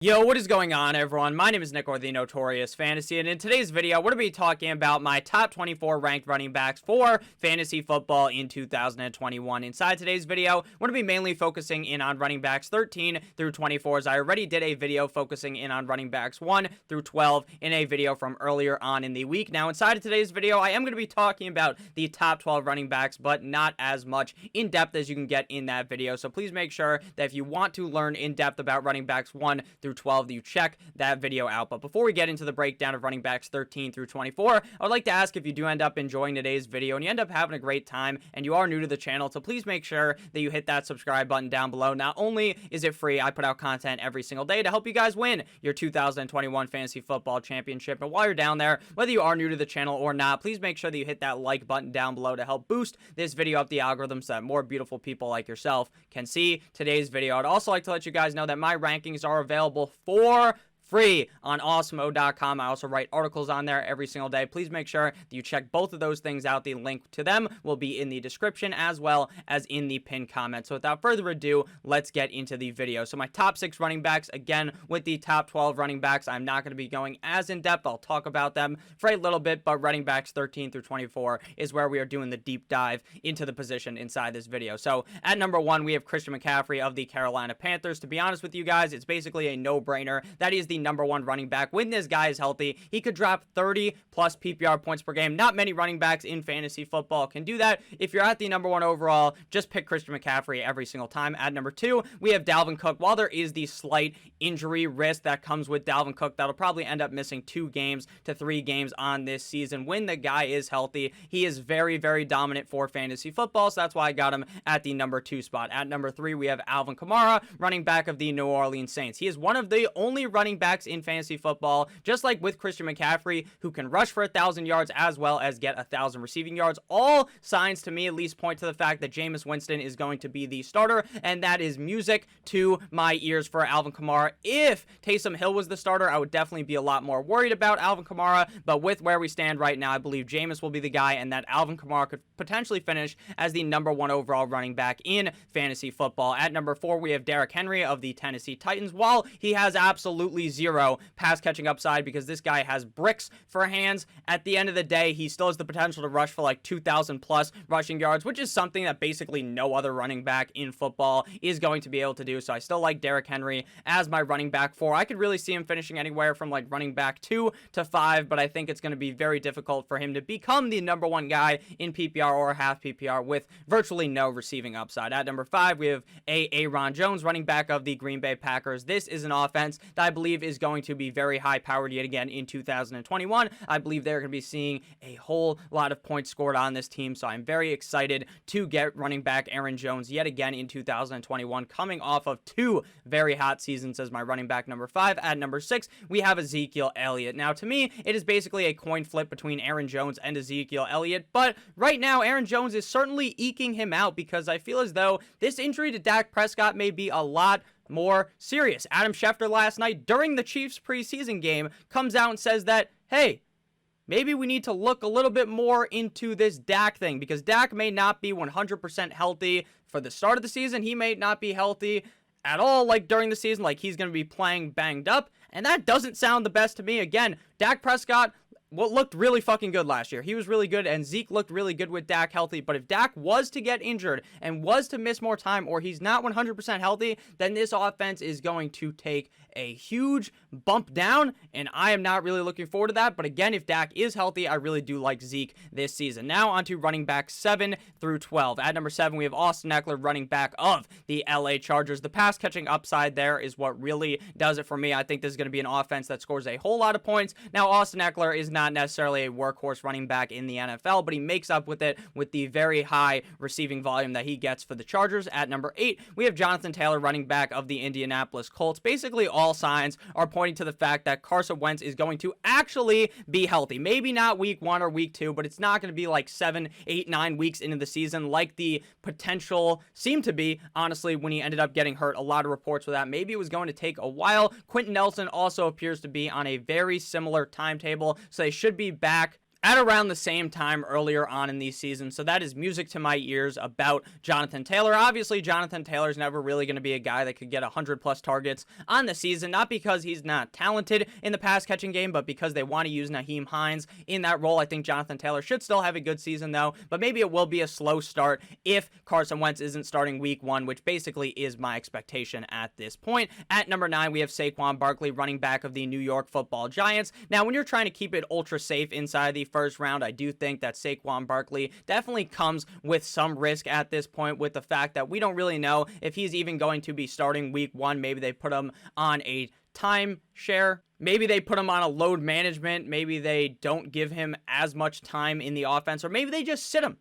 Yo, what is going on, everyone? My name is Nick, or the Notorious Fantasy, and in today's video, we're going to be talking about my top 24 ranked running backs for fantasy football in 2021. Inside today's video, we're going to be mainly focusing in on running backs 13 through 24, as I already did a video focusing in on running backs 1 through 12 in a video from earlier on in the week. Now, inside of today's video, I am going to be talking about the top 12 running backs, but not as much in depth as you can get in that video. So please make sure that if you want to learn in depth about running backs 1 through 12, you check that video out. But before we get into the breakdown of running backs 13 through 24, I would like to ask, if you do end up enjoying today's video and you end up having a great time and you are new to the channel, to please make sure that you hit that subscribe button down below. Not only is it free, I put out content every single day to help you guys win your 2021 fantasy football championship. And while you're down there, whether you are new to the channel or not, please make sure that you hit that like button down below to help boost this video up the algorithm so that more beautiful people like yourself can see today's video. I'd also like to let you guys know that my rankings are available for free on awesemo.com. I also write articles on there every single day. Please make sure that you check both of those things out. The link to them will be in the description as well as in the pinned comment. So without further ado, let's get into the video. So my top 6 running backs, again, with the top 12 running backs, I'm not going to be going as in depth. I'll talk about them for a little bit, but running backs 13 through 24 is where we are doing the deep dive into the position inside this video. So at number 1, we have Christian McCaffrey of the Carolina Panthers. To be honest with you guys, it's basically a no-brainer. That is the number 1 running back. When this guy is healthy, he could drop 30 plus PPR points per game. Not many running backs in fantasy football can do that. If you're at the number 1 overall, just pick Christian McCaffrey every single time. At number 2, we have Dalvin Cook. While there is the slight injury risk that comes with Dalvin Cook, that'll probably end up missing 2 games to 3 games on this season. When the guy is healthy, he is very, very dominant for fantasy football, so that's why I got him at the number 2 spot. At number 3, we have Alvin Kamara, running back of the New Orleans Saints. He is one of the only running backs in fantasy football, just like with Christian McCaffrey, who can rush for 1,000 yards as well as get 1,000 receiving yards. All signs to me at least point to the fact that Jameis Winston is going to be the starter, and that is music to my ears for Alvin Kamara. If Taysom Hill was the starter, I would definitely be a lot more worried about Alvin Kamara, but with where we stand right now, I believe Jameis will be the guy, and that Alvin Kamara could potentially finish as the number 1 overall running back in fantasy football. At number 4, we have Derrick Henry of the Tennessee Titans. While he has absolutely zero pass catching upside because this guy has bricks for hands, at the end of the day, he still has the potential to rush for like 2,000 plus rushing yards, which is something that basically no other running back in football is going to be able to do. So I still like Derrick Henry as my running back 4. I could really see him finishing anywhere from like running back 2 to 5, but I think it's going to be very difficult for him to become the number 1 guy in PPR or half PPR with virtually no receiving upside. At number 5, we have Aaron Jones, running back of the Green Bay Packers. This is an offense that I believe is going to be very high powered yet again in 2021. I believe they're going to be seeing a whole lot of points scored on this team, so I'm very excited to get running back Aaron Jones yet again in 2021, coming off of 2 very hot seasons as my running back number 5. At number 6, we have Ezekiel Elliott. Now, to me, it is basically a coin flip between Aaron Jones and Ezekiel Elliott, but right now, Aaron Jones is certainly eking him out because I feel as though this injury to Dak Prescott may be a lot more serious. Adam Schefter last night during the Chiefs preseason game comes out and says that, hey, maybe we need to look a little bit more into this Dak thing because Dak may not be 100% healthy for the start of the season. He may not be healthy at all like during the season, like he's going to be playing banged up, and that doesn't sound the best to me. Again, Dak Prescott looked really fucking good last year. He was really good, and Zeke looked really good with Dak healthy. But if Dak was to get injured and was to miss more time, or he's not 100% healthy, then this offense is going to take a huge bump down, and I am not really looking forward to that. But again, if Dak is healthy, I really do like Zeke this season. Now on to running back 7 through 12. At number 7, we have Austin Eckler, running back of the LA Chargers. The pass catching upside there is what really does it for me. I think this is going to be an offense that scores a whole lot of points. Now, Austin Eckler is not necessarily a workhorse running back in the NFL, but he makes up with it with the very high receiving volume that he gets for the Chargers. At number 8, we have Jonathan Taylor, running back of the Indianapolis Colts. Basically, all signs are pointing to the fact that Carson Wentz is going to actually be healthy. Maybe not week 1 or week 2, but it's not going to be like 7, 8, 9 weeks into the season like the potential seemed to be, honestly, when he ended up getting hurt. A lot of reports for that. Maybe it was going to take a while. Quentin Nelson also appears to be on a very similar timetable, so they should be back at around the same time earlier on in these seasons. So that is music to my ears about Jonathan Taylor. Obviously, Jonathan Taylor's never really going to be a guy that could get 100 plus targets on the season, not because he's not talented in the pass catching game, but because they want to use Nyheim Hines in that role. I think Jonathan Taylor should still have a good season though, but maybe it will be a slow start if Carson Wentz isn't starting week 1, which basically is my expectation at this point. At number 9, we have Saquon Barkley, running back of the New York Football Giants. Now, when you're trying to keep it ultra safe inside the first round, I do think that Saquon Barkley definitely comes with some risk at this point, with the fact that we don't really know if he's even going to be starting week 1. Maybe they put him on a timeshare. Maybe they put him on a load management. Maybe they don't give him as much time in the offense, or maybe they just sit him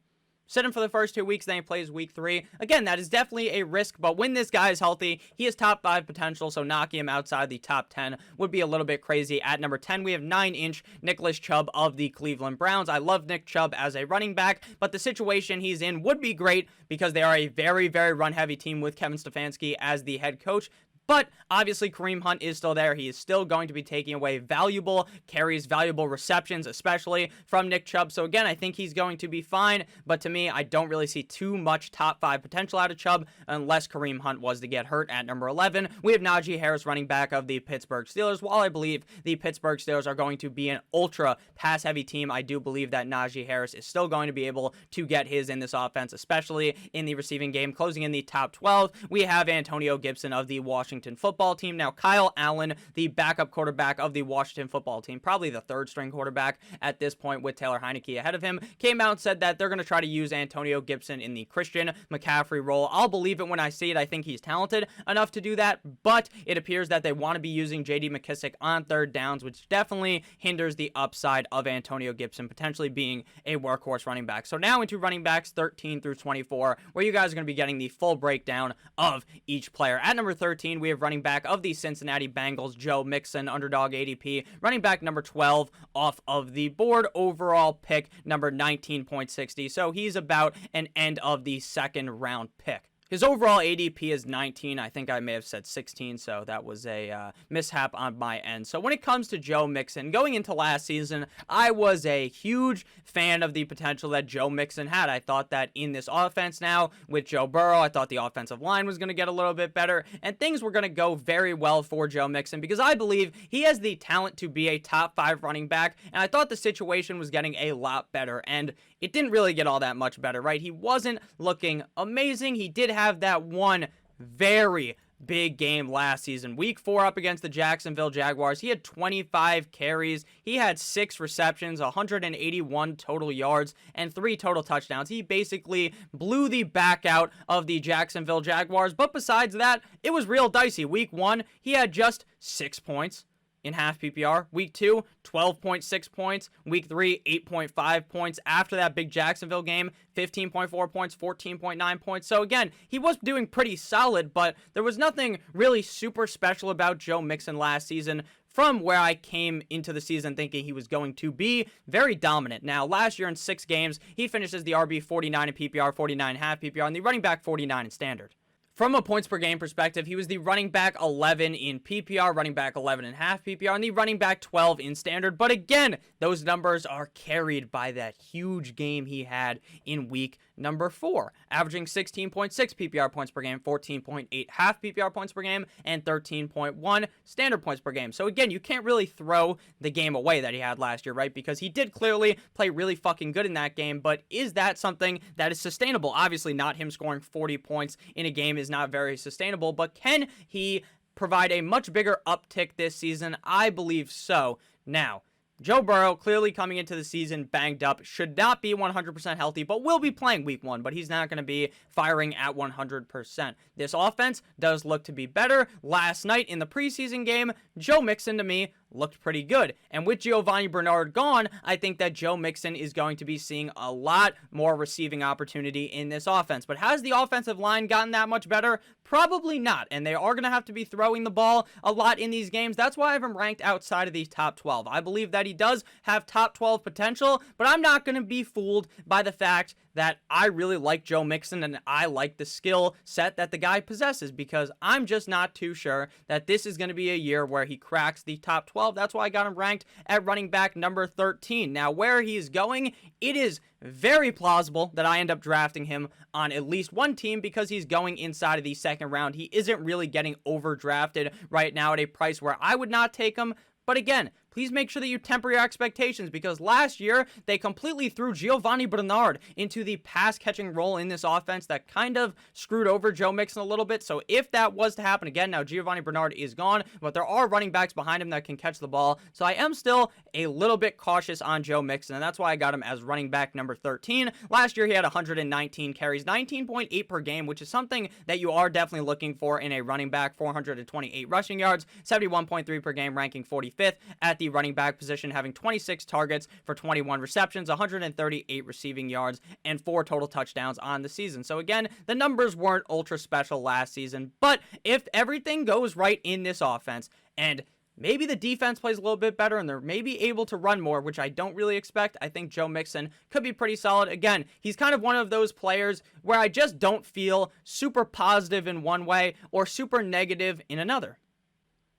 for the first 2 weeks, then he plays week 3. Again, that is definitely a risk, but when this guy is healthy, he has top 5 potential, so knocking him outside the top 10 would be a little bit crazy. At number 10, we have 9-inch Nicholas Chubb of the Cleveland Browns. I love Nick Chubb as a running back, but the situation he's in would be great because they are a very, very run-heavy team with Kevin Stefanski as the head coach. But obviously, Kareem Hunt is still there. He is still going to be taking away valuable carries, valuable receptions, especially from Nick Chubb. So again, I think he's going to be fine. But to me, I don't really see too much top 5 potential out of Chubb unless Kareem Hunt was to get hurt. At number 11, we have Najee Harris, running back of the Pittsburgh Steelers. While I believe the Pittsburgh Steelers are going to be an ultra pass-heavy team, I do believe that Najee Harris is still going to be able to get his in this offense, especially in the receiving game. Closing in the top 12, we have Antonio Gibson of the Washington Football Team. Now, Kyle Allen, the backup quarterback of the Washington Football Team, probably the 3rd string quarterback at this point with Taylor Heineke ahead of him, came out and said that they're going to try to use Antonio Gibson in the Christian McCaffrey role. I'll believe it when I see it. I think he's talented enough to do that, but it appears that they want to be using J.D. McKissick on 3rd downs, which definitely hinders the upside of Antonio Gibson potentially being a workhorse running back. So now into running backs 13 through 24, where you guys are going to be getting the full breakdown of each player. At number 13, we have running back of the Cincinnati Bengals, Joe Mixon, underdog ADP, running back number 12 off of the board, overall pick number 19.60. So he's about an end of the 2nd round pick. His overall ADP is 19. I think I may have said 16, so that was a mishap on my end. So when it comes to Joe Mixon, going into last season, I was a huge fan of the potential that Joe Mixon had. I thought that in this offense now with Joe Burrow, I thought the offensive line was going to get a little bit better, and things were going to go very well for Joe Mixon because I believe he has the talent to be a top 5 running back, and I thought the situation was getting a lot better, and it didn't really get all that much better, right? He wasn't looking amazing. He did have that one very big game last season. Week 4 up against the Jacksonville Jaguars. He had 25 carries. He had 6 receptions, 181 total yards, and 3 total touchdowns. He basically blew the back out of the Jacksonville Jaguars. But besides that, it was real dicey. Week 1, he had just 6 points in half PPR. Week 2, 12.6 points. Week 3, 8.5 points. After that big Jacksonville game, 15.4 points, 14.9 points. So again, he was doing pretty solid, but there was nothing really super special about Joe Mixon last season from where I came into the season thinking he was going to be very dominant. Now, last year in 6 games, he finishes the RB 49 in PPR, 49 in half PPR, and the running back 49 in standard. From a points per game perspective, he was the running back 11 in PPR, running back 11 in half PPR, and the running back 12 in standard. But again, those numbers are carried by that huge game he had in week number 4, averaging 16.6 PPR points per game, 14.8 half PPR points per game, and 13.1 standard points per game. So again, you can't really throw the game away that he had last year, right? Because he did clearly play really fucking good in that game, but is that something that is sustainable? Obviously not. Him scoring 40 points in a game is not very sustainable, but can he provide a much bigger uptick this season? I believe so. Now, Joe Burrow, clearly coming into the season banged up, should not be 100% healthy, but will be playing week 1, but he's not going to be firing at 100%. This offense does look to be better. Last night in the preseason game, Joe Mixon, to me, looked pretty good. And with Giovanni Bernard gone, I think that Joe Mixon is going to be seeing a lot more receiving opportunity in this offense. But has the offensive line gotten that much better? Probably not. And they are going to have to be throwing the ball a lot in these games. That's why I have him ranked outside of the top 12. I believe that he does have top 12 potential, but I'm not going to be fooled by the fact that I really like Joe Mixon and I like the skill set that the guy possesses, because I'm just not too sure that this is going to be a year where he cracks the top 12. That's why I got him ranked at running back number 13. Now, where he's going, it is very plausible that I end up drafting him on at least one team because he's going inside of the second round. He isn't really getting overdrafted right now at a price where I would not take him. But again, please make sure that you temper your expectations, because last year they completely threw Giovanni Bernard into the pass-catching role in this offense that kind of screwed over Joe Mixon a little bit. So if that was to happen again, now Giovanni Bernard is gone, but there are running backs behind him that can catch the ball. So I am still a little bit cautious on Joe Mixon, and that's why I got him as running back number 13. Last year he had 119 carries, 19.8 per game, which is something that you are definitely looking for in a running back. 428 rushing yards, 71.3 per game, ranking 45th at the running back position, having 26 targets for 21 receptions, 138 receiving yards, and 4 total touchdowns on the season. So again, the numbers weren't ultra special last season, but if everything goes right in this offense, and maybe the defense plays a little bit better and they're maybe able to run more, which I don't really expect, I think Joe Mixon could be pretty solid. Again, he's kind of one of those players where I just don't feel super positive in one way or super negative in another.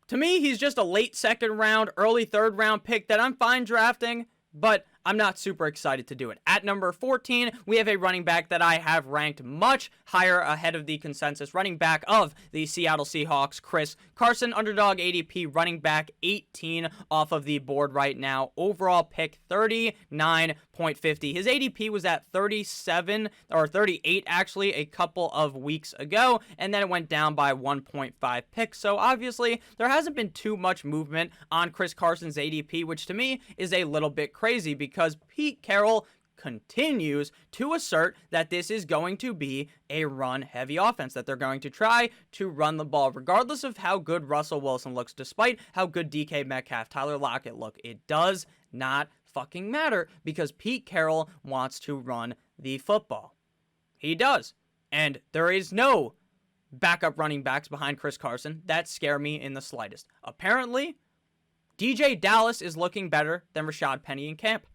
To me, he's just a late second round, early third round pick that I'm fine drafting, but I'm not super excited to do it. At number 14, we have a running back that I have ranked much higher ahead of the consensus running back of the Seattle Seahawks, Chris Carson. Underdog ADP, running back 18 off of the board right now. Overall pick 39.50. His ADP was at 37 or 38 actually a couple of weeks ago, and then it went down by 1.5 picks. So obviously there hasn't been too much movement on Chris Carson's ADP, which to me is a little bit crazy because Pete Carroll continues to assert that this is going to be a run-heavy offense, that they're going to try to run the ball, regardless of how good Russell Wilson looks, despite how good DK Metcalf, Tyler Lockett look. It does not fucking matter because Pete Carroll wants to run the football. He does. And there is no backup running backs behind Chris Carson that scare me in the slightest. Apparently, DJ Dallas is looking better than Rashad Penny in camp.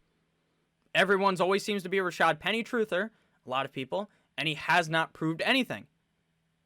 Everyone's always seems to be a Rashad Penny truther, a lot of people, and he has not proved anything.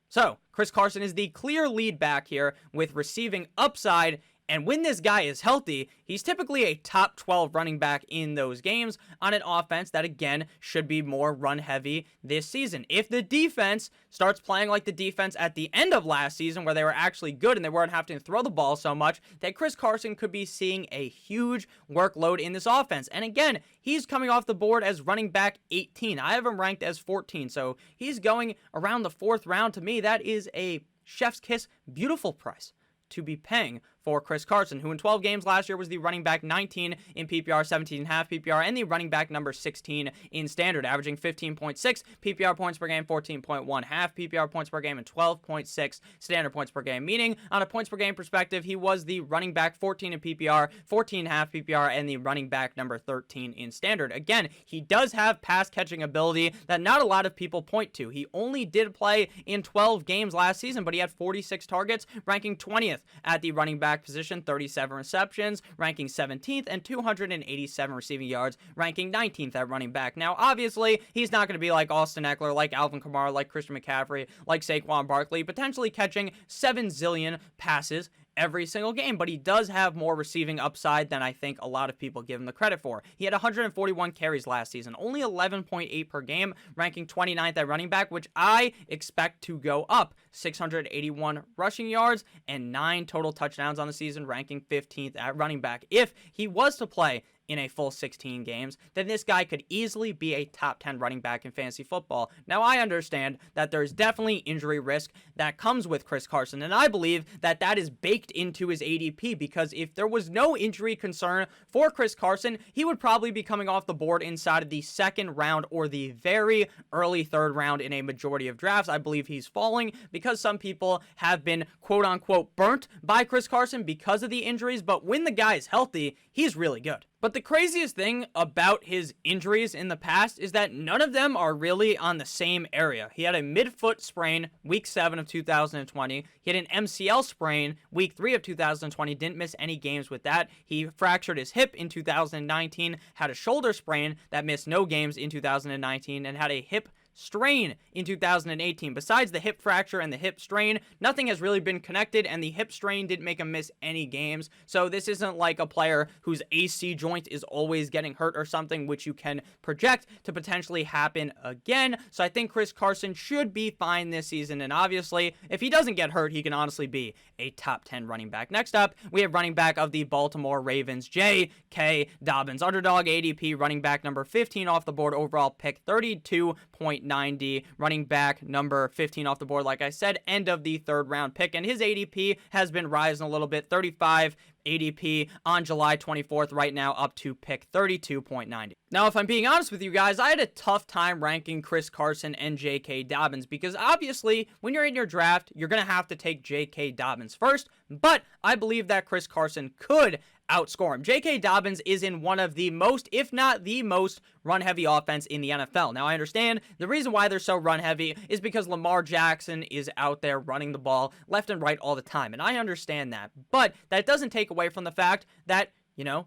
So, Chris Carson is the clear lead back here with receiving upside, and when this guy is healthy, he's typically a top 12 running back in those games on an offense that, again, should be more run-heavy this season. If the defense starts playing like the defense at the end of last season, where they were actually good and they weren't having to throw the ball so much, that Chris Carson could be seeing a huge workload in this offense. And again, he's coming off the board as running back 18. I have him ranked as 14, so he's going around the 4th round. To me, that is a chef's kiss, beautiful price to be paying for Chris Carson, who in 12 games last year was the running back 19 in PPR, 17.5 PPR, and the running back number 16 in standard, averaging 15.6 PPR points per game, 14.1 half PPR points per game, and 12.6 standard points per game, meaning on a points per game perspective, he was the running back 14 in PPR, 14.5 PPR, and the running back number 13 in standard. Again, he does have pass catching ability that not a lot of people point to. He only did play in 12 games last season, but he had 46 targets, ranking 20th at the running back position, 37 receptions, ranking 17th, and 287 receiving yards, ranking 19th at running back. Now, obviously, he's not going to be like Austin Eckler, like Alvin Kamara, like Christian McCaffrey, like Saquon Barkley, potentially catching 7 zillion passes every single game, but he does have more receiving upside than I think a lot of people give him the credit for. He had 141 carries last season, only 11.8 per game, ranking 29th at running back, which I expect to go up. 681 rushing yards and 9 total touchdowns on the season, ranking 15th at running back. If he was to play in a full 16 games, then this guy could easily be a top 10 running back in fantasy football. Now, I understand that there's definitely injury risk that comes with Chris Carson, and I believe that that is baked into his ADP, because if there was no injury concern for Chris Carson, he would probably be coming off the board inside of the 2nd round or the very early 3rd round in a majority of drafts. I believe he's falling because some people have been quote-unquote burnt by Chris Carson because of the injuries, but when the guy is healthy, he's really good. But the craziest thing about his injuries in the past is that none of them are really on the same area. He had a midfoot sprain week 7 of 2020. He had an MCL sprain week 3 of 2020. Didn't miss any games with that. He fractured his hip in 2019, had a shoulder sprain that missed no games in 2019, and had a hip strain in 2018. Besides the hip fracture and the hip strain, nothing has really been connected, and the hip strain didn't make him miss any games. So this isn't like a player whose AC joint is always getting hurt or something, which you can project to potentially happen again. So I think Chris Carson should be fine this season, and obviously, if he doesn't get hurt, he can honestly be a top 10 running back. Next up, we have running back of the Baltimore Ravens, J.K. Dobbins. Underdog ADP, running back number 15 off the board, overall pick 32.90, running back number 15 off the board, like I said, end of the third round pick, and his ADP has been rising a little bit, 35 ADP on July 24th, right now up to pick 32.90. Now, if I'm being honest with you guys, I had a tough time ranking Chris Carson and J.K. Dobbins, because obviously, when you're in your draft, you're going to have to take J.K. Dobbins first, but I believe that Chris Carson could outscore him. J.K. Dobbins is in one of the most, if not the most, run-heavy offense in the NFL. Now, I understand the reason why they're so run-heavy is because Lamar Jackson is out there running the ball left and right all the time, and I understand that, but that doesn't take away from the fact that,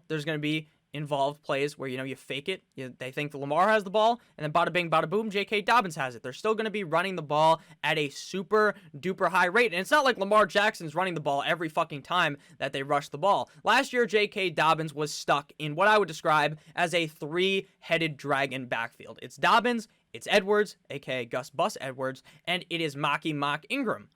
there's going to be involved plays where, you fake it. They think that Lamar has the ball, and then bada bing, bada boom, J.K. Dobbins has it. They're still going to be running the ball at a super duper high rate. And it's not like Lamar Jackson's running the ball every fucking time that they rush the ball. Last year, J.K. Dobbins was stuck in what I would describe as a three-headed dragon backfield. It's Dobbins, it's Edwards, aka Gus Bus Edwards, and it is Mock Ingram.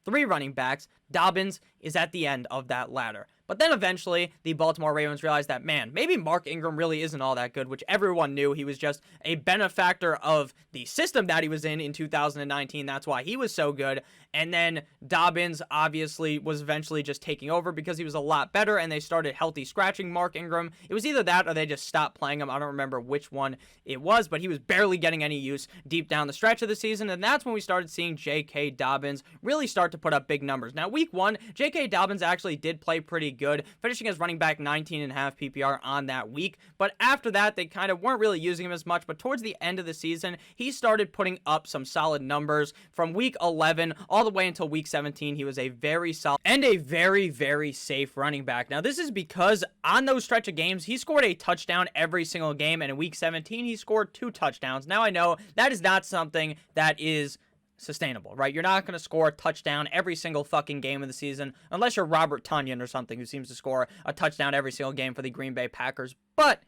3 running backs. Dobbins is at the end of that ladder. But then eventually, the Baltimore Ravens realized that, man, maybe Mark Ingram really isn't all that good, which everyone knew. He was just a benefactor of the system that he was in 2019. That's why he was so good. And then Dobbins obviously was eventually just taking over because he was a lot better, and they started healthy scratching Mark Ingram. It was either that or they just stopped playing him. I don't remember which one it was, but he was barely getting any use deep down the stretch of the season, and that's when we started seeing J.K. Dobbins really start to put up big numbers. Now, week 1, J.K. Dobbins actually did play pretty good, finishing as running back 19.5 PPR on that week, but after that, they kind of weren't really using him as much, but towards the end of the season, he started putting up some solid numbers. From week 11 all the way until week 17, he was a very solid and a very, very safe running back. Now, this is because on those stretch of games, he scored a touchdown every single game, and in week 17, he scored 2 touchdowns. Now, I know that is not something that is sustainable, right? You're not going to score a touchdown every single fucking game of the season, unless you're Robert Tonyan or something, who seems to score a touchdown every single game for the Green Bay Packers. But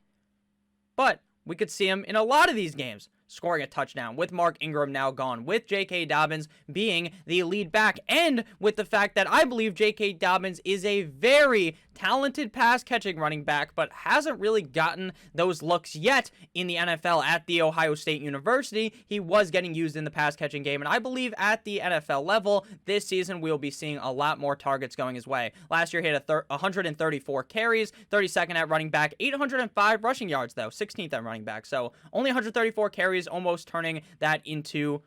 we could see him in a lot of these games scoring a touchdown, with Mark Ingram now gone, with J.K. Dobbins being the lead back, and with the fact that I believe J.K. Dobbins is a very talented pass-catching running back, but hasn't really gotten those looks yet in the NFL. At the Ohio State University, he was getting used in the pass-catching game, and I believe at the NFL level, this season we'll be seeing a lot more targets going his way. Last year, he had 134 carries, 32nd at running back, 805 rushing yards, though, 16th at running back, so only 134 carries, almost turning that into,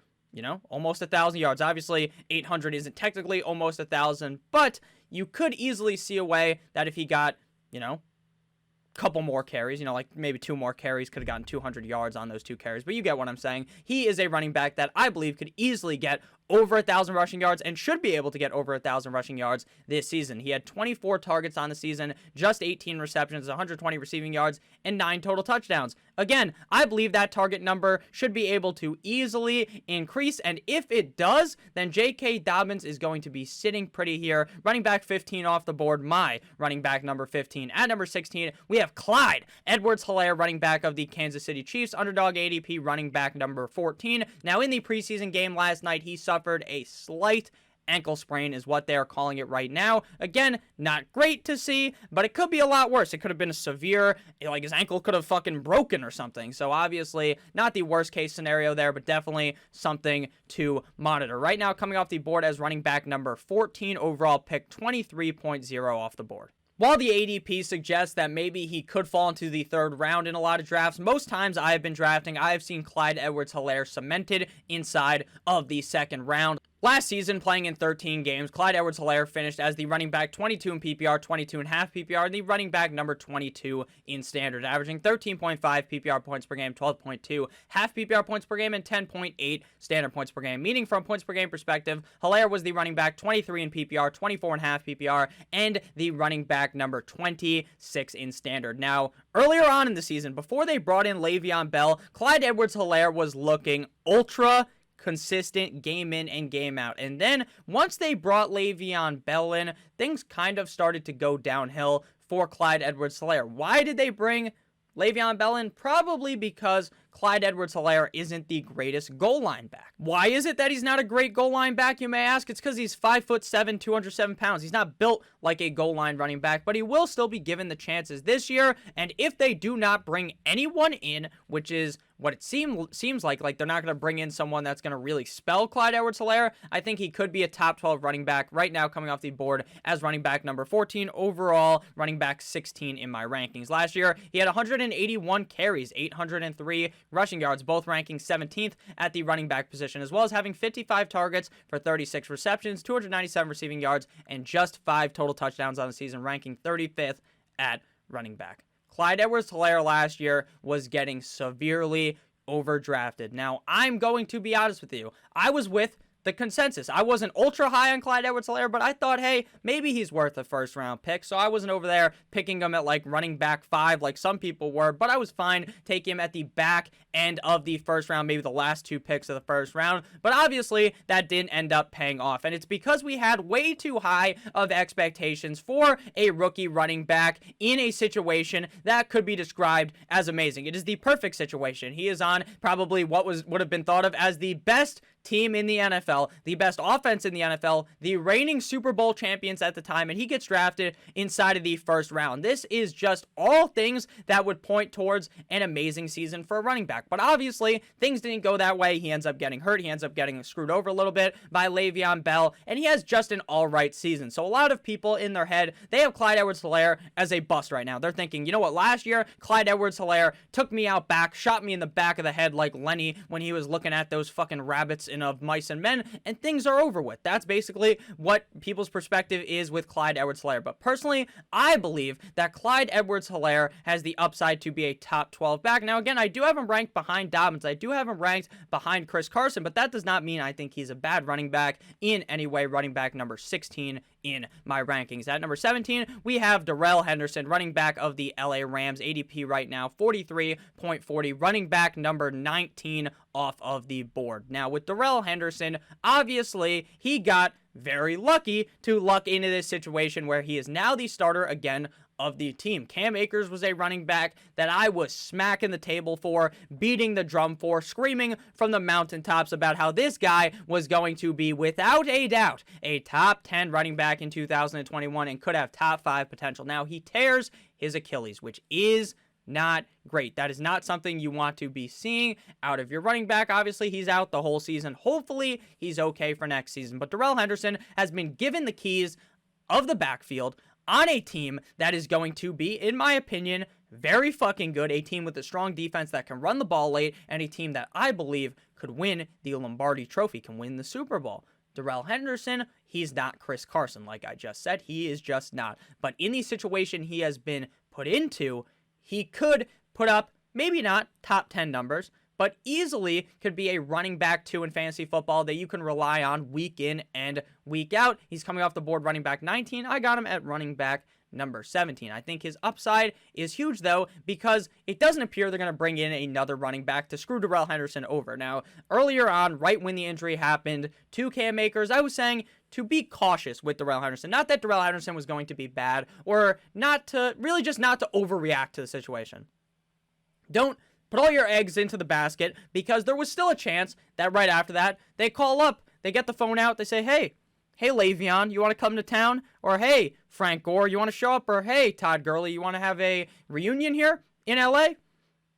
almost 1,000 yards. Obviously, 800 isn't technically almost 1,000, but you could easily see a way that if he got, couple more carries, like maybe 2 more carries, could have gotten 200 yards on those 2 carries, but you get what I'm saying. He is a running back that I believe could easily get over 1,000 rushing yards and should be able to get over 1,000 rushing yards this season. He had 24 targets on the season, just 18 receptions, 120 receiving yards, and 9 total touchdowns. Again, I believe that target number should be able to easily increase, and if it does, then J.K. Dobbins is going to be sitting pretty here. Running back 15 off the board, my running back number 15. At number 16, we have Clyde Edwards-Helaire, running back of the Kansas City Chiefs. Underdog ADP, running back number 14. Now, in the preseason game last night, he suffered a slight ankle sprain is what they're calling it right now. Again, not great to see, but it could be a lot worse. It could have been a severe, like his ankle could have fucking broken or something. So obviously, not the worst case scenario there, but definitely something to monitor. Right now, coming off the board as running back number 14, overall pick 23.0 off the board. While the ADP suggests that maybe he could fall into the 3rd round in a lot of drafts, most times I have been drafting, I have seen Clyde Edwards-Helaire cemented inside of the 2nd round. Last season, playing in 13 games, Clyde Edwards-Helaire finished as the running back 22 in PPR, 22.5 PPR, and the running back number 22 in standard, averaging 13.5 PPR points per game, 12.2 half PPR points per game, and 10.8 standard points per game. Meaning, from points per game perspective, Helaire was the running back 23 in PPR, 24.5 PPR, and the running back number 26 in standard. Now, earlier on in the season, before they brought in Le'Veon Bell, Clyde Edwards-Helaire was looking ultra consistent game in and game out. And then once they brought Le'Veon Bell in, things kind of started to go downhill for Clyde Edwards-Helaire. Why did they bring Le'Veon Bell in? Probably because Clyde Edwards-Helaire isn't the greatest goal line back. Why is it that he's not a great goal line back, you may ask? It's because he's 5'7", 207 pounds. He's not built like a goal line running back, but he will still be given the chances this year. And if they do not bring anyone in, which is what it seems like they're not going to bring in someone that's going to really spell Clyde Edwards-Helaire, I think he could be a top 12 running back right now, coming off the board as running back number 14 overall, running back 16 in my rankings. Last year, he had 181 carries, 803 rushing yards, both ranking 17th at the running back position, as well as having 55 targets for 36 receptions, 297 receiving yards, and just 5 total touchdowns on the season, ranking 35th at running back. Clyde Edwards-Helaire last year was getting severely overdrafted. Now, I'm going to be honest with you. I was with the consensus. I wasn't ultra high on Clyde Edwards-Helaire, but I thought, hey, maybe he's worth a first-round pick. So I wasn't over there picking him at like running back 5 like some people were, but I was fine taking him at the back end of the first round, maybe the last 2 picks of the first round. But obviously, that didn't end up paying off, and it's because we had way too high of expectations for a rookie running back in a situation that could be described as amazing. It is the perfect situation. He is on probably what would have been thought of as the best team in the NFL, the best offense in the NFL, the reigning Super Bowl champions at the time, and he gets drafted inside of the first round. This is just all things that would point towards an amazing season for a running back. But obviously, things didn't go that way. He ends up getting hurt. He ends up getting screwed over a little bit by Le'Veon Bell, and he has just an all-right season. So a lot of people in their head, they have Clyde Edwards-Helaire as a bust right now. They're thinking, you know what, last year, Clyde Edwards-Helaire took me out back, shot me in the back of the head like Lenny when he was looking at those fucking rabbits in Of Mice and Men, and things are over with. That's basically what people's perspective is with Clyde Edwards-Helaire. But personally, I believe that Clyde Edwards-Helaire has the upside to be a top 12 back. Now, again, I do have him ranked behind Dobbins. I do have him ranked behind Chris Carson, but that does not mean I think he's a bad running back in any way. Running back number 16 in my rankings. At number 17, we have Darrell Henderson, running back of the LA Rams. ADP right now, 43.40. Running back number 19 off of the board. Now, with Darrell Henderson, obviously, he got very lucky to luck into this situation where he is now the starter again of the team. Cam Akers was a running back that I was smacking the table for, beating the drum for, screaming from the mountaintops about how this guy was going to be, without a doubt, a top 10 running back in 2021 and could have top 5 potential. Now, he tears his Achilles, which is not great. That is not something you want to be seeing out of your running back. Obviously, he's out the whole season. Hopefully, he's okay for next season. But Darrell Henderson has been given the keys of the backfield on a team that is going to be, in my opinion, very fucking good. A team with a strong defense that can run the ball late, and a team that I believe could win the Lombardi Trophy, can win the Super Bowl. Darrell Henderson, he's not Chris Carson, like I just said. He is just not. But in the situation he has been put into, he could put up, maybe not top 10 numbers, but easily could be a running back 2 in fantasy football that you can rely on week in and week out. He's coming off the board running back 19. I got him at running back number 17. I think his upside is huge, though, because it doesn't appear they're going to bring in another running back to screw Darrell Henderson over. Now, earlier on, right when the injury happened to Cam Akers, I was saying to be cautious with Darrell Henderson. Not that Darrell Henderson was going to be bad, or not to, really just not to overreact to the situation. Don't put all your eggs into the basket, because there was still a chance that right after that, they call up, they get the phone out, they say, hey Le'Veon, you want to come to town? Or hey, Frank Gore, you want to show up? Or hey, Todd Gurley, you want to have a reunion here in LA?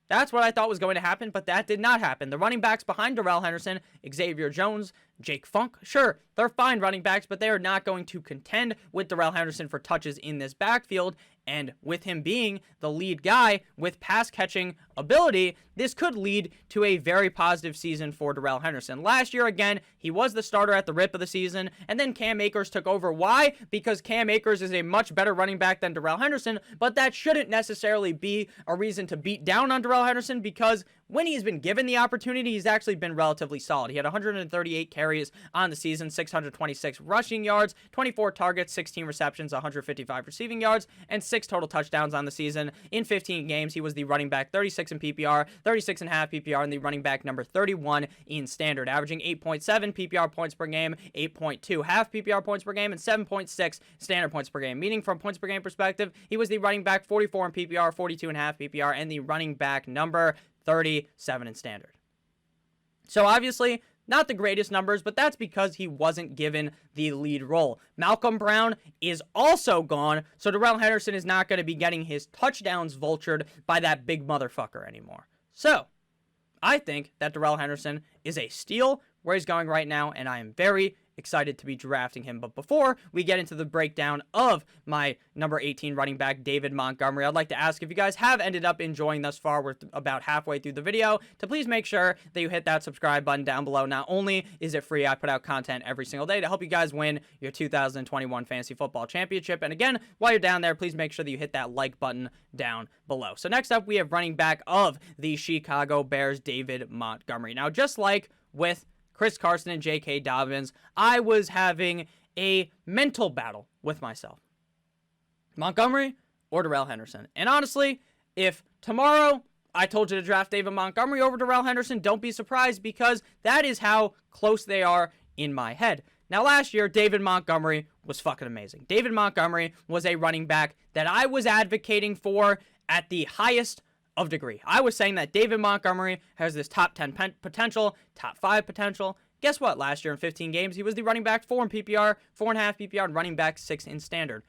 That's what I thought was going to happen, but that did not happen. The running backs behind Darrell Henderson, Xavier Jones, Jake Funk. Sure, they're fine running backs, but they are not going to contend with Darrell Henderson for touches in this backfield. And with him being the lead guy with pass catching ability, this could lead to a very positive season for Darrell Henderson. Last year, again, he was the starter at the rip of the season, and then Cam Akers took over. Why? Because Cam Akers is a much better running back than Darrell Henderson, but that shouldn't necessarily be a reason to beat down on Darrell Henderson, because when he's been given the opportunity, he's actually been relatively solid. He had 138 carries on the season, 626 rushing yards, 24 targets, 16 receptions, 155 receiving yards, and 6 total touchdowns on the season. In 15 games, he was the running back 36 in PPR, 36.5 PPR, and the running back number 31 in standard, averaging 8.7 PPR points per game, 8.2 half PPR points per game, and 7.6 standard points per game. Meaning, from points per game perspective, he was the running back 44 in PPR, 42.5 PPR, and the running back number 37 in standard. So obviously, not the greatest numbers, but that's because he wasn't given the lead role. Malcolm Brown is also gone, so Darrell Henderson is not going to be getting his touchdowns vultured by that big motherfucker anymore. So, I think that Darrell Henderson is a steal where he's going right now, and I am very excited to be drafting him. But before we get into the breakdown of my number 18 running back, David Montgomery, I'd like to ask if you guys have ended up enjoying thus far. We're about halfway through the video, to please make sure that you hit that subscribe button down below. Not only is it free, I put out content every single day to help you guys win your 2021 Fantasy Football Championship. And again, while you're down there, please make sure that you hit that like button down below. So next up, we have running back of the Chicago Bears, David Montgomery. Now, just like with Chris Carson and J.K. Dobbins, I was having a mental battle with myself. Montgomery or Darrell Henderson? And honestly, if tomorrow I told you to draft David Montgomery over Darrell Henderson, don't be surprised, because that is how close they are in my head. Now, last year, David Montgomery was fucking amazing. David Montgomery was a running back that I was advocating for at the highest of degree. I was saying that David Montgomery has this top 10 potential, top 5 potential. Guess what? Last year in 15 games, he was the running back 4 in PPR, 4.5 PPR, and running back 6 in standard.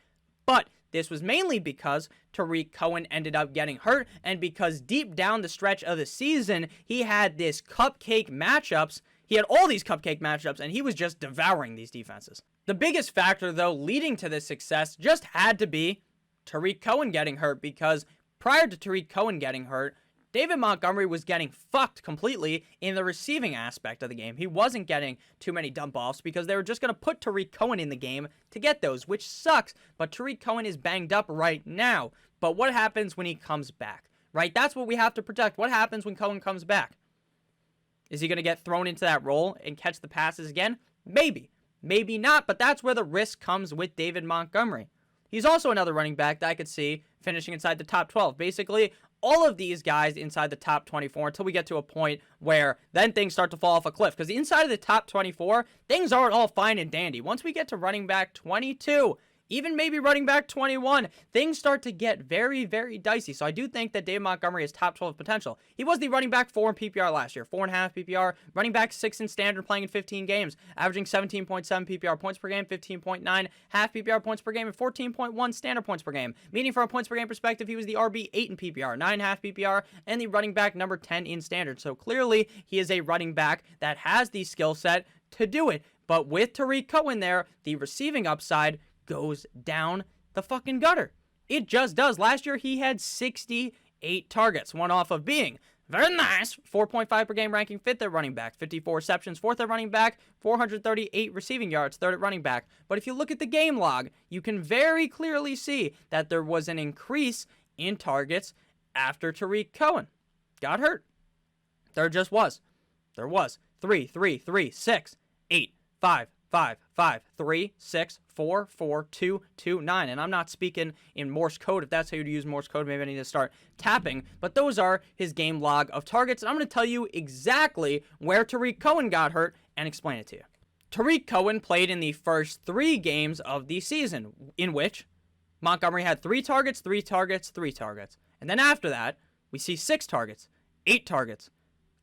But this was mainly because Tariq Cohen ended up getting hurt, and because deep down the stretch of the season, he had this cupcake matchups. He had all these cupcake matchups, and he was just devouring these defenses. The biggest factor, though, leading to this success just had to be Tariq Cohen getting hurt, because prior to Tariq Cohen getting hurt, David Montgomery was getting fucked completely in the receiving aspect of the game. He wasn't getting too many dump-offs because they were just going to put Tariq Cohen in the game to get those, which sucks. But Tariq Cohen is banged up right now. But what happens when he comes back, right? That's what we have to protect. What happens when Cohen comes back? Is he going to get thrown into that role and catch the passes again? Maybe. Maybe not, but that's where the risk comes with David Montgomery. He's also another running back that I could see finishing inside the top 12. Basically, all of these guys inside the top 24 until we get to a point where then things start to fall off a cliff. Because inside of the top 24, things aren't all fine and dandy. Once we get to running back 22, even maybe running back 21, things start to get very, very dicey. So I do think that David Montgomery has top 12 potential. He was the running back 4 in PPR last year, 4.5 PPR, running back 6 in standard, playing in 15 games, averaging 17.7 PPR points per game, 15.9 half PPR points per game, and 14.1 standard points per game. Meaning, from a points per game perspective, he was the RB 8 in PPR, 9.5 PPR, and the running back number 10 in standard. So clearly, he is a running back that has the skill set to do it. But with Tariq Cohen there, the receiving upside goes down the fucking gutter. It just does. Last year, he had 68 targets, one off of being very nice 4.5 per game ranking, 5th at running back, 54 receptions, 4th at running back, 438 receiving yards, 3rd at running back. But if you look at the game log, you can very clearly see that there was an increase in targets after Tariq Cohen got hurt. There just was. There was 3, 3, 3, 6, 8, 5, 5, 5, 3, 6, 4, 4, 2, 2, 9. And I'm not speaking in Morse code. If that's how you use Morse code, maybe I need to start tapping. But those are his game log of targets. And I'm going to tell you exactly where Tariq Cohen got hurt and explain it to you. Tariq Cohen played in the first 3 games of the season, in which Montgomery had 3 targets, 3 targets, 3 targets. And then after that, we see 6 targets, 8 targets,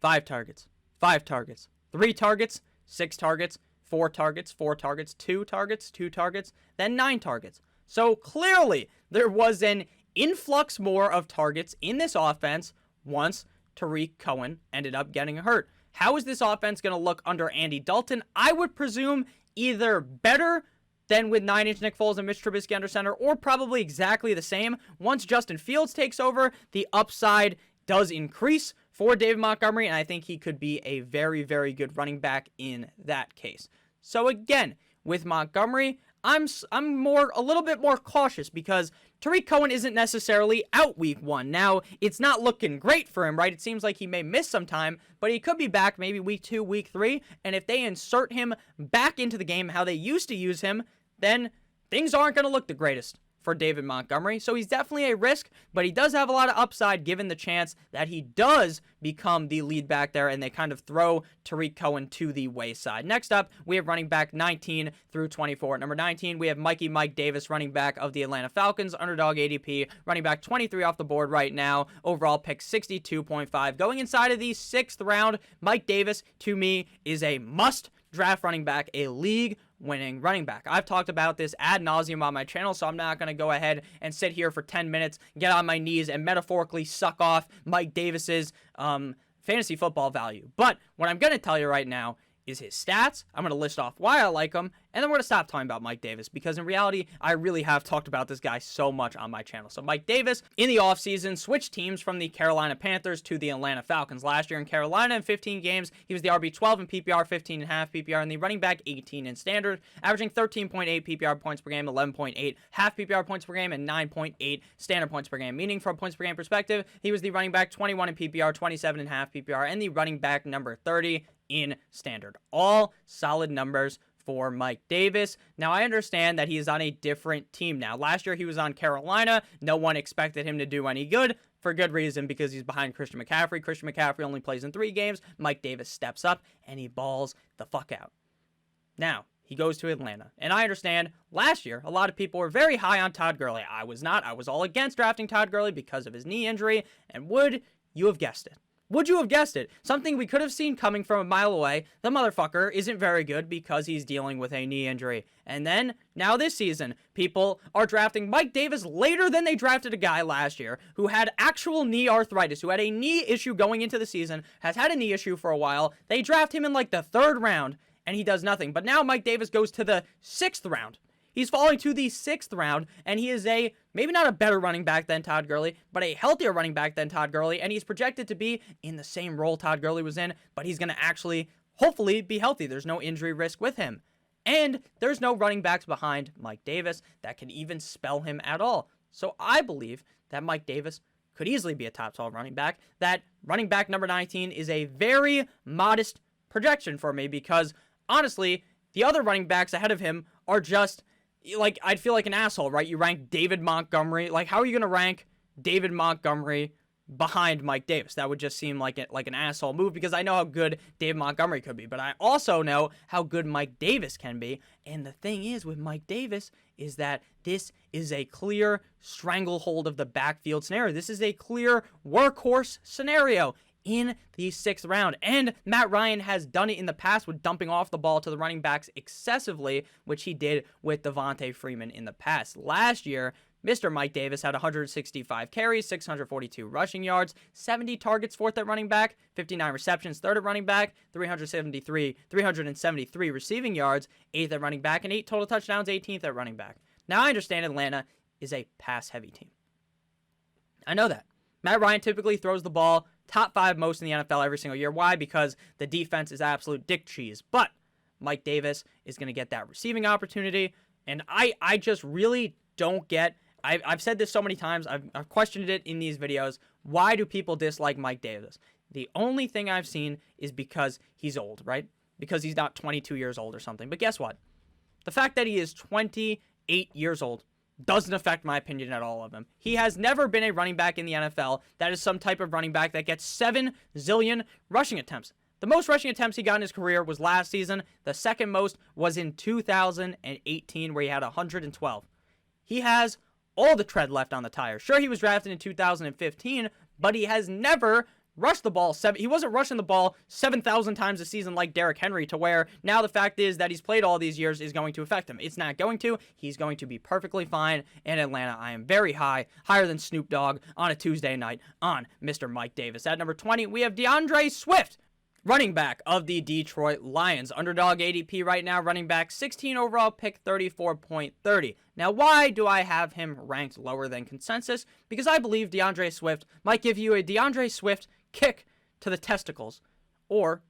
5 targets, 5 targets, 3 targets, 6 targets, 4 targets, 4 targets, 2 targets, 2 targets, then 9 targets. So clearly, there was an influx more of targets in this offense once Tariq Cohen ended up getting hurt. how is this offense going to look under Andy Dalton? I would presume either better than with 9-inch Nick Foles and Mitch Trubisky under center, or probably exactly the same. Once Justin Fields takes over, the upside does increase for David Montgomery, and I think he could be a very, very good running back in that case. So again, with Montgomery, I'm a little bit more cautious because Tariq Cohen isn't necessarily out week 1. Now, it's not looking great for him, right? It seems like he may miss some time, but he could be back maybe week 2, week 3, and if they insert him back into the game how they used to use him, then things aren't going to look the greatest for David Montgomery. So he's definitely a risk, but he does have a lot of upside given the chance that he does become the lead back there and they kind of throw Tariq Cohen to the wayside. Next up, we have running back 19 through 24. At number 19, we have Mike Davis, running back of the Atlanta Falcons, underdog ADP, running back 23 off the board right now, overall pick 62.5. Going inside of the 6th round, Mike Davis, to me, is a must draft running back, a league-winning running back. I've talked about this ad nauseum on my channel, so I'm not going to go ahead and sit here for 10 minutes, get on my knees, and metaphorically suck off Mike Davis's fantasy football value. But what I'm going to tell you right now is his stats. I'm going to list off why I like him, and then we're going to stop talking about Mike Davis because in reality, I really have talked about this guy so much on my channel. So Mike Davis, in the offseason, switched teams from the Carolina Panthers to the Atlanta Falcons. Last year in Carolina, in 15 games, he was the RB12 in PPR, 15.5 PPR, and the running back 18 in standard, averaging 13.8 PPR points per game, 11.8 half PPR points per game, and 9.8 standard points per game. Meaning, from a points per game perspective, he was the running back 21 in PPR, 27.5 PPR, and the running back number 30 in standard. All solid numbers for Mike Davis. Now, I understand that he is on a different team now. Last year, he was on Carolina. No one expected him to do any good, for good reason, because he's behind Christian McCaffrey. Christian McCaffrey only plays in 3 games. Mike Davis steps up, and he balls the fuck out. Now, he goes to Atlanta. And I understand, last year, a lot of people were very high on Todd Gurley. I was not. I was all against drafting Todd Gurley because of his knee injury. And would you have guessed it? Would you have guessed it? Something we could have seen coming from a mile away. The motherfucker isn't very good because he's dealing with a knee injury. And then, now this season, people are drafting Mike Davis later than they drafted a guy last year who had actual knee arthritis, who had a knee issue going into the season, has had a knee issue for a while. They draft him in like the 3rd round, and he does nothing. But now Mike Davis goes to the 6th round. He's falling to the 6th round, and he is maybe not a better running back than Todd Gurley, but a healthier running back than Todd Gurley, and he's projected to be in the same role Todd Gurley was in, but he's going to actually, hopefully, be healthy. There's no injury risk with him. And there's no running backs behind Mike Davis that can even spell him at all. So I believe that Mike Davis could easily be a top 12 running back. That running back number 19 is a very modest projection for me because, honestly, the other running backs ahead of him are just, like, I'd feel like an asshole, right? You rank David Montgomery. Like, how are you going to rank David Montgomery behind Mike Davis? That would just seem like an asshole move because I know how good David Montgomery could be, but I also know how good Mike Davis can be. And the thing is with Mike Davis is that this is a clear stranglehold of the backfield scenario. This is a clear workhorse scenario in the 6th round. And Matt Ryan has done it in the past with dumping off the ball to the running backs excessively, which he did with Devontae Freeman in the past. Last year, Mr. Mike Davis had 165 carries, 642 rushing yards, 70 targets, 4th at running back, 59 receptions, 3rd at running back, 373 receiving yards, 8th at running back, and 8 total touchdowns, 18th at running back. Now, I understand Atlanta is a pass-heavy team. I know that. Matt Ryan typically throws the ball top 5 most in the NFL every single year. Why? Because the defense is absolute dick cheese. But Mike Davis is going to get that receiving opportunity. And I just really don't get, I've said this so many times, I've questioned it in these videos. Why do people dislike Mike Davis? The only thing I've seen is because he's old, right? Because he's not 22 years old or something. But guess what? The fact that he is 28 years old doesn't affect my opinion at all of him. He has never been a running back in the NFL that is some type of running back that gets 7 zillion rushing attempts. The most rushing attempts he got in his career was last season. The second most was in 2018, where he had 112. He has all the tread left on the tire. Sure, he was drafted in 2015, but he has never rushed the ball. He wasn't rushing the ball 7,000 times a season like Derrick Henry, to where now the fact is that he's played all these years is going to affect him. It's not going to. He's going to be perfectly fine in Atlanta. I am very high, higher than Snoop Dogg on a Tuesday night on Mr. Mike Davis. At number 20, we have DeAndre Swift, running back of the Detroit Lions. Underdog ADP right now, running back 16 overall, pick 34.30. Now, why do I have him ranked lower than consensus? Because I believe DeAndre Swift might give you a DeAndre Swift kick to the testicles, or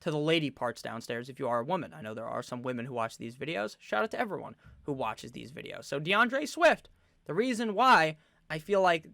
to the lady parts downstairs if you are a woman. I know there are some women who watch these videos. Shout out to everyone who watches these videos. So DeAndre Swift, the reason why I feel like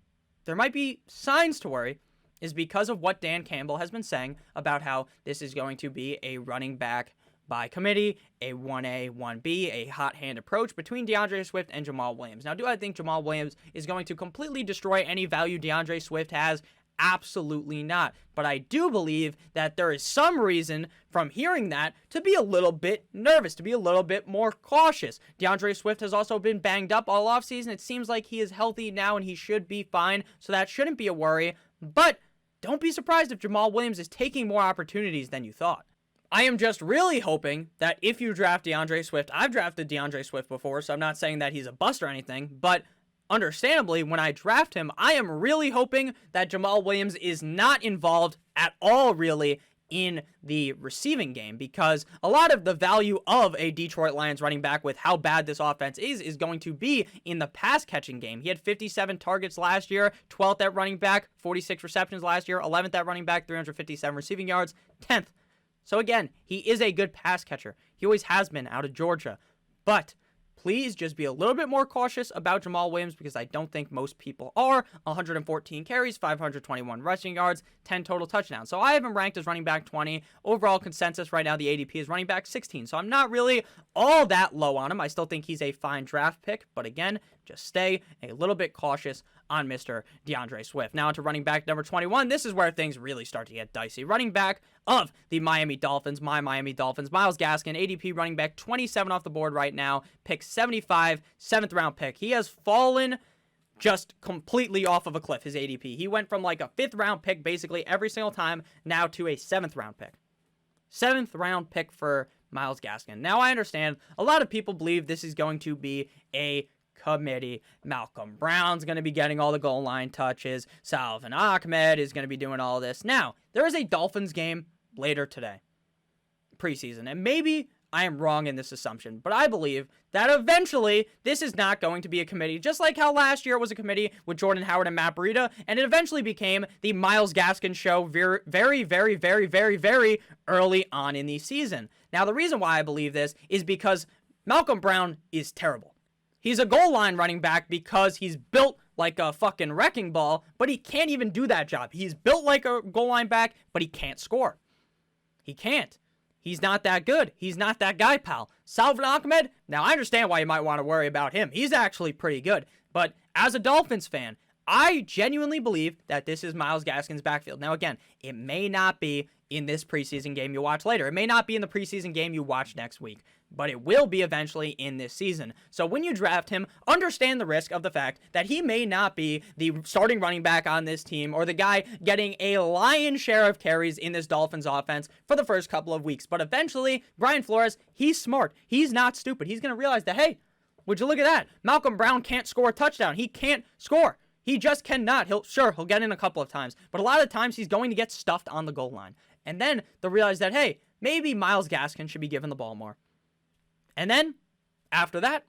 there might be signs to worry is because of what Dan Campbell has been saying about how this is going to be a running back by committee, a 1A, 1B, a hot hand approach between DeAndre Swift and Jamal Williams. Now, do I think Jamal Williams is going to completely destroy any value DeAndre Swift has? Absolutely not. But I do believe that there is some reason from hearing that to be a little bit nervous, to be a little bit more cautious. DeAndre Swift has also been banged up all offseason. It seems like he is healthy now and he should be fine, so that shouldn't be a worry. But don't be surprised if Jamal Williams is taking more opportunities than you thought. I am just really hoping that if you draft DeAndre Swift, I've drafted DeAndre Swift before, so I'm not saying that he's a bust or anything, but understandably, when I draft him, I am really hoping that Jamal Williams is not involved at all, really, in the receiving game, because a lot of the value of a Detroit Lions running back with how bad this offense is going to be in the pass catching game. He had 57 targets last year, 12th at running back, 46 receptions last year, 11th at running back, 357 receiving yards, 10th. So again, he is a good pass catcher. He always has been out of Georgia. But please just be a little bit more cautious about Jamal Williams, because I don't think most people are. 114 carries, 521 rushing yards, 10 total touchdowns. So I have him ranked as running back 20. Overall consensus right now, the ADP is running back 16. So I'm not really all that low on him. I still think he's a fine draft pick. But again, just stay a little bit cautious on Mr. DeAndre Swift. Now to running back number 21. This is where things really start to get dicey. Running back of the Miami Dolphins, my Miami Dolphins, Myles Gaskin, ADP running back 27 off the board right now, pick 75, 7th round pick. He has fallen just completely off of a cliff, his ADP. He went from like a 5th round pick basically every single time now to a 7th round pick. 7th round pick for Myles Gaskin. Now I understand a lot of people believe this is going to be a committee. Malcolm Brown's going to be getting all the goal line touches. Salvin Ahmed is going to be doing all this. Now, there is a Dolphins game later today, preseason, and maybe I am wrong in this assumption, but I believe that eventually this is not going to be a committee, just like how last year it was a committee with Jordan Howard and Matt Breida, and it eventually became the Myles Gaskin show very early on in the season. Now, the reason why I believe this is because Malcolm Brown is terrible. He's a goal line running back because he's built like a fucking wrecking ball, but he can't even do that job. He's built like a goal line back, but he can't score. He can't. He's not that good. He's not that guy, pal. Salvin Ahmed, now I understand why you might want to worry about him. He's actually pretty good. But as a Dolphins fan, I genuinely believe that this is Myles Gaskin's backfield. Now again, it may not be in this preseason game you watch later. It may not be in the preseason game you watch next week, but it will be eventually in this season. So when you draft him, understand the risk of the fact that he may not be the starting running back on this team or the guy getting a lion's share of carries in this Dolphins offense for the first couple of weeks. But eventually, Brian Flores, he's smart. He's not stupid. He's going to realize that, hey, would you look at that? Malcolm Brown can't score a touchdown. He can't score. He just cannot. He'll get in a couple of times, but a lot of times he's going to get stuffed on the goal line. And then they'll realize that, hey, maybe Myles Gaskin should be given the ball more. And then, after that,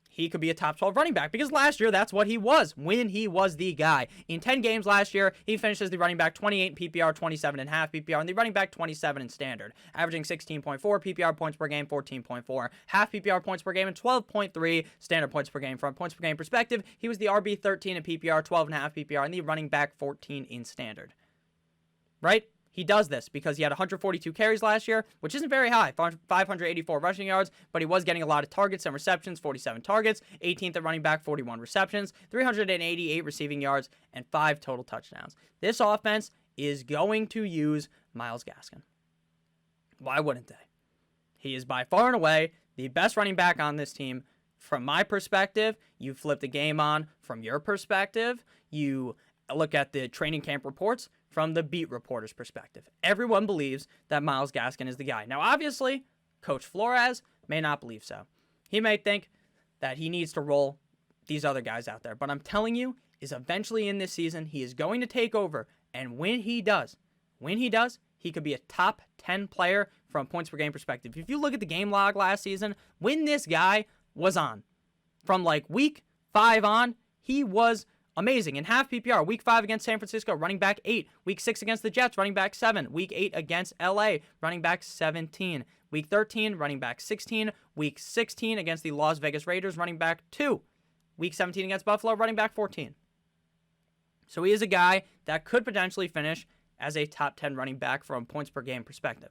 he could be a top 12 running back, because last year that's what he was when he was the guy. In 10 games last year, he finishes the running back 28 in PPR, 27.5 PPR, and the running back 27 in standard, averaging 16.4 PPR points per game, 14.4 half PPR points per game, and 12.3 standard points per game. From a points per game perspective, he was the RB 13 in PPR, 12.5 PPR, and the running back 14 in standard. Right? He does this because he had 142 carries last year, which isn't very high, 584 rushing yards, but he was getting a lot of targets and receptions, 47 targets, 18th at running back, 41 receptions, 388 receiving yards, and 5 total touchdowns. This offense is going to use Myles Gaskin. Why wouldn't they? He is by far and away the best running back on this team. From my perspective, you flip the game on. From your perspective, you look at the training camp reports. From the beat reporter's perspective, everyone believes that Myles Gaskin is the guy. Now, obviously, Coach Flores may not believe so. He may think that he needs to roll these other guys out there. But I'm telling you, is eventually in this season, he is going to take over. And when he does, he he could be a top 10 player from points per game perspective. If you look at the game log last season, when this guy was on, from like week 5 on, he was amazing. In half PPR, week 5 against San Francisco, running back 8. Week 6 against the Jets, running back 7. Week 8 against LA, running back 17. Week 13, running back 16. Week 16 against the Las Vegas Raiders, running back 2. Week 17 against Buffalo, running back 14. So he is a guy that could potentially finish as a top 10 running back from points per game perspective.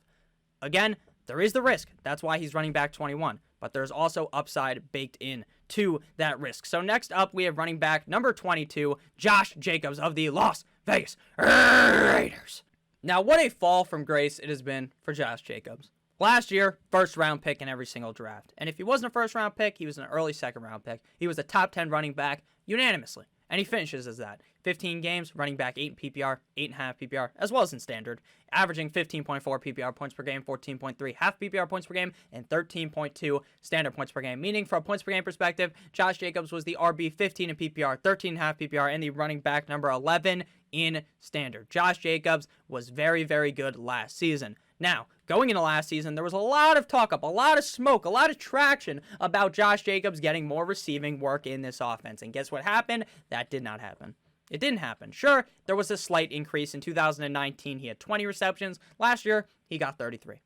Again, there is the risk. That's why he's running back 21. But there's also upside baked in to that risk. So next up, we have running back number 22, Josh Jacobs of the Las Vegas Raiders. Now, what a fall from grace it has been for Josh Jacobs. Last year, first round pick in every single draft. And if he wasn't a first round pick, he was an early second round pick. He was a top 10 running back unanimously. And he finishes as that. 15 games, running back 8 in PPR, 8.5 PPR, as well as in standard. Averaging 15.4 PPR points per game, 14.3 half PPR points per game, and 13.2 standard points per game. Meaning, from a points per game perspective, Josh Jacobs was the RB 15 in PPR, 13.5 PPR, and the running back number 11 in standard. Josh Jacobs was very, very good last season. Now, going into last season, there was a lot of talk up, a lot of smoke, a lot of traction about Josh Jacobs getting more receiving work in this offense. And guess what happened? That did not happen. It didn't happen. Sure, there was a slight increase. In 2019, he had 20 receptions. Last year, he got 33.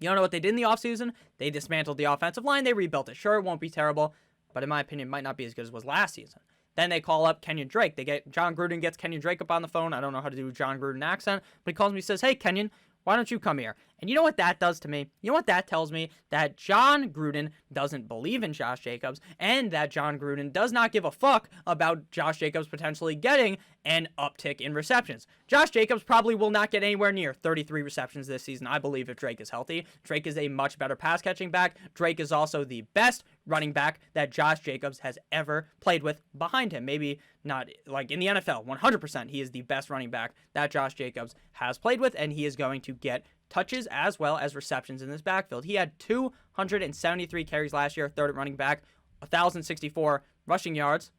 You don't know what they did in the offseason? They dismantled the offensive line. They rebuilt it. Sure, it won't be terrible, but in my opinion, it might not be as good as it was last season. Then they call up Kenyon Drake. John Gruden gets Kenyon Drake up on the phone. I don't know how to do a John Gruden accent, but he calls me and says, "Hey, Kenyon, why don't you come here?" And you know what that does to me? You know what that tells me? That John Gruden doesn't believe in Josh Jacobs, and that John Gruden does not give a fuck about Josh Jacobs potentially getting an uptick in receptions. Josh Jacobs probably will not get anywhere near 33 receptions this season, I believe, if Drake is healthy. Drake is a much better pass-catching back. Drake is also the best running back that Josh Jacobs has ever played with behind him. Maybe not like in the NFL, 100%. He is the best running back that Josh Jacobs has played with, and he is going to get touches as well as receptions in this backfield. He had 273 carries last year, third at running back, 1,064 rushing yards,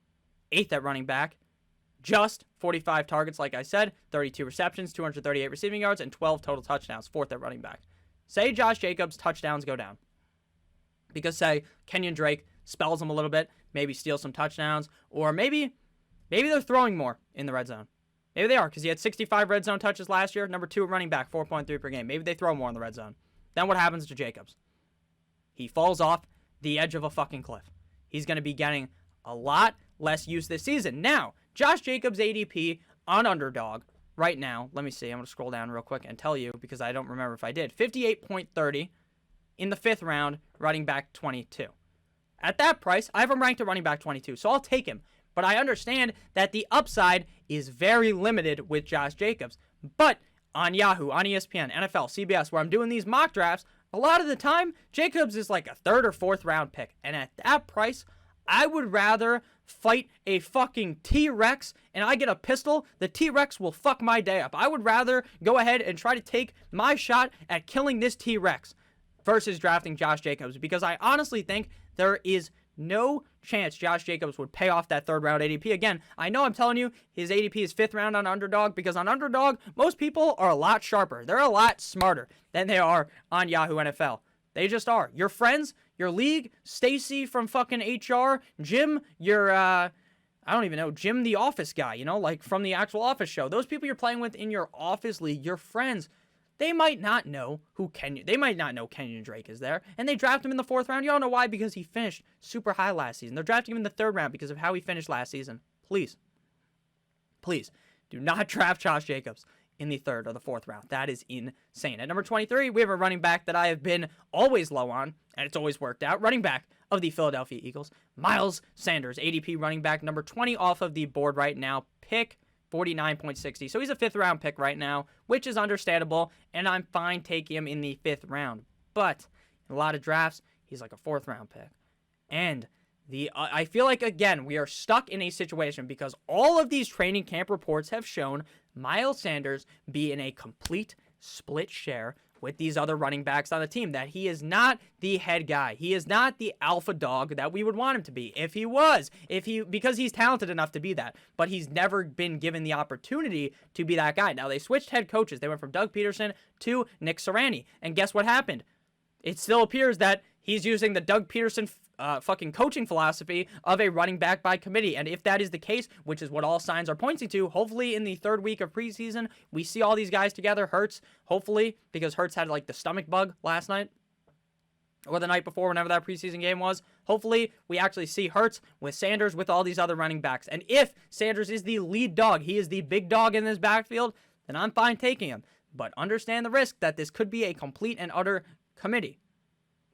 8th at running back, just 45 targets, like I said, 32 receptions, 238 receiving yards, and 12 total touchdowns, 4th at running back. Say Josh Jacobs' touchdowns go down, because say Kenyon Drake spells him a little bit, maybe steals some touchdowns, or maybe they're throwing more in the red zone. Maybe they are, because he had 65 red zone touches last year. Number 2 running back, 4.3 per game. Maybe they throw more in the red zone. Then what happens to Jacobs? He falls off the edge of a fucking cliff. He's going to be getting a lot less use this season. Now, Josh Jacobs' ADP on Underdog right now. Let me see. I'm going to scroll down real quick and tell you, because I don't remember if I did. 58.30 in the 5th round, running back 22. At that price, I have him ranked at running back 22, so I'll take him. But I understand that the upside is very limited with Josh Jacobs. But on Yahoo, on ESPN, NFL, CBS, where I'm doing these mock drafts, a lot of the time, Jacobs is like a 3rd or 4th round pick. And at that price, I would rather fight a fucking T-Rex and I get a pistol. The T-Rex will fuck my day up. I would rather go ahead and try to take my shot at killing this T-Rex versus drafting Josh Jacobs, because I honestly think there is no chance Josh Jacobs would pay off that 3rd round ADP. Again, I know I'm telling you his ADP is 5th round on Underdog, because on Underdog, most people are a lot sharper. They're a lot smarter than they are on Yahoo NFL. They just are. Your friends, your league, Stacy from fucking HR, Jim, your, I don't even know, Jim the office guy, you know, like from the actual office show. Those people you're playing with in your office league, your friends, they might not know they might not know Kenyon Drake is there, and they draft him in the 4th round. You don't know why, because he finished super high last season. They're drafting him in the 3rd round because of how he finished last season. Please do not draft Josh Jacobs in the 3rd or the 4th round. That is insane. At number 23, we have a running back that I have been always low on, and it's always worked out. Running back of the Philadelphia Eagles, Myles Sanders, ADP running back number 20 off of the board right now. Pick 49.60. So he's a 5th round pick right now, which is understandable, and I'm fine taking him in the 5th round. But in a lot of drafts, he's like a 4th round pick. And I feel like, again, we are stuck in a situation because all of these training camp reports have shown Myles Sanders be in a complete split share with these other running backs on the team, that he is not the head guy. He is not the alpha dog that we would want him to be. Because he's talented enough to be that, but he's never been given the opportunity to be that guy. Now, they switched head coaches. They went from Doug Peterson to Nick Sirianni. And guess what happened? It still appears that he's using the Doug Peterson fucking coaching philosophy of a running back by committee. And if that is the case, which is what all signs are pointing to, hopefully in the third week of preseason, we see all these guys together. Hurts, hopefully, because Hurts had like the stomach bug last night or the night before, whenever that preseason game was. Hopefully, we actually see Hurts with Sanders with all these other running backs. And if Sanders is the lead dog, he is the big dog in this backfield, then I'm fine taking him. But understand the risk that this could be a complete and utter committee,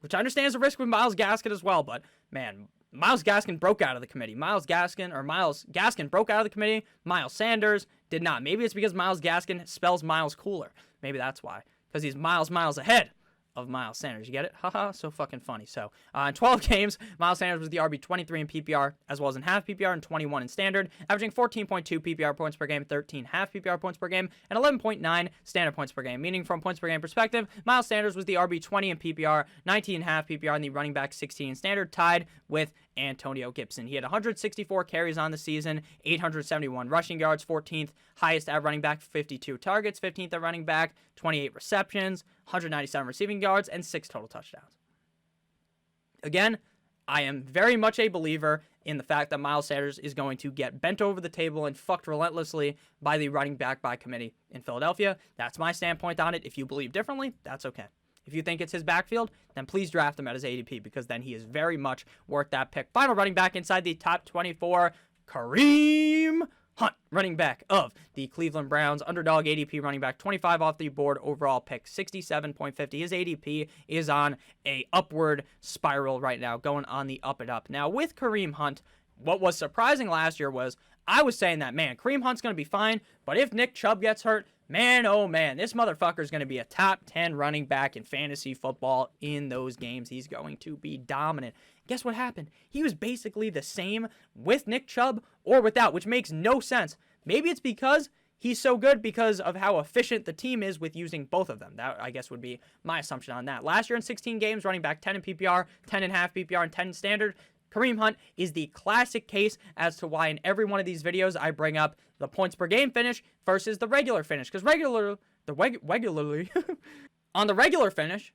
which I understand is a risk with Myles Gaskin as well. But, man, Myles Gaskin broke out of the committee. Myles Gaskin broke out of the committee. Miles Sanders did not. Maybe it's because Myles Gaskin spells Miles cooler. Maybe that's why. Because he's miles ahead of Miles Sanders. You get it? Haha, so fucking funny. So, in 12 games, Miles Sanders was the RB 23 in PPR, as well as in half PPR and 21 in standard, averaging 14.2 PPR points per game, 13 half PPR points per game, and 11.9 standard points per game. Meaning, from points per game perspective, Miles Sanders was the RB 20 in PPR, 19 half PPR, and the running back 16 in standard, tied with Antonio Gibson. He had 164 carries on the season, 871 rushing yards, 14th highest at running back, 52 targets, 15th at running back, 28 receptions, 197 receiving yards, and 6 total touchdowns. Again, I am very much a believer in the fact that Miles Sanders is going to get bent over the table and fucked relentlessly by the running back by committee in Philadelphia. That's my standpoint on it. If you believe differently, that's okay. If you think it's his backfield, then please draft him at his ADP, because then he is very much worth that pick. Final running back inside the top 24, Kareem Hunt, running back of the Cleveland Browns, underdog ADP running back, 25 off the board, overall pick 67.50. His ADP is on a upward spiral right now, going on the up and up. Now, with Kareem Hunt, what was surprising last year was I was saying that, man, Kareem Hunt's going to be fine, but if Nick Chubb gets hurt, man, oh man, this motherfucker is going to be a top 10 running back in fantasy football in those games. He's going to be dominant. Guess what happened? He was basically the same with Nick Chubb or without, which makes no sense. Maybe it's because he's so good because of how efficient the team is with using both of them. That, I guess, would be my assumption on that. Last year in 16 games, running back 10 in PPR, 10 in half PPR, and 10 in standard. Kareem Hunt is the classic case as to why in every one of these videos I bring up the points per game finish versus the regular finish. Because regularly, on the regular finish,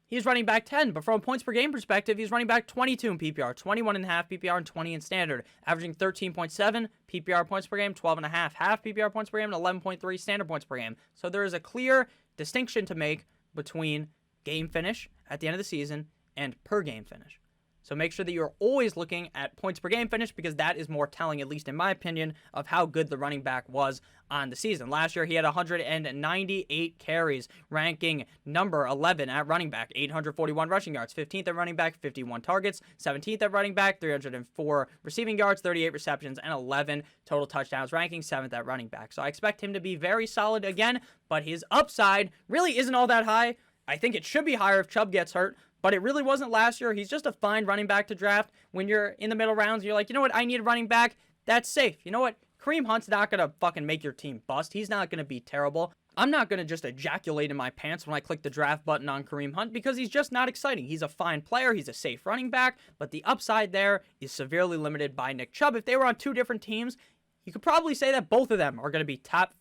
he's running back 10. But from a points per game perspective, he's running back 22 in PPR, 21 in half PPR, and 20 in standard, averaging 13.7 PPR points per game, 12.5 half PPR points per game, and 11.3 standard points per game. So there is a clear distinction to make between game finish at the end of the season and per game finish. So make sure that you're always looking at points per game finish, because that is more telling, at least in my opinion, of how good the running back was on the season. Last year, he had 198 carries, ranking number 11 at running back, 841 rushing yards, 15th at running back, 51 targets, 17th at running back, 304 receiving yards, 38 receptions, and 11 total touchdowns, ranking 7th at running back. So I expect him to be very solid again, but his upside really isn't all that high. I think it should be higher if Chubb gets hurt, but it really wasn't last year. He's just a fine running back to draft when you're in the middle rounds. You're like, you know what? I need a running back that's safe. You know what? Kareem Hunt's not going to fucking make your team bust. He's not going to be terrible. I'm not going to just ejaculate in my pants when I click the draft button on Kareem Hunt, because he's just not exciting. He's a fine player. He's a safe running back, but the upside there is severely limited by Nick Chubb. If they were on two different teams, you could probably say that both of them are going to be top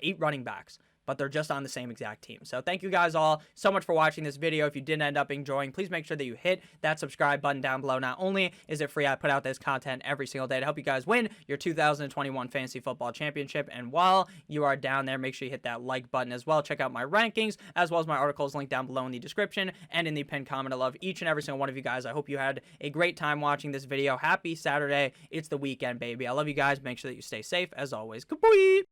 8 running backs, but they're just on the same exact team. So thank you guys all so much for watching this video. If you did end up enjoying, please make sure that you hit that subscribe button down below. Not only is it free, I put out this content every single day to help you guys win your 2021 Fantasy Football Championship. And while you are down there, make sure you hit that like button as well. Check out my rankings as well as my articles linked down below in the description and in the pinned comment. I love each and every single one of you guys. I hope you had a great time watching this video. Happy Saturday. It's the weekend, baby. I love you guys. Make sure that you stay safe as always. Goodbye.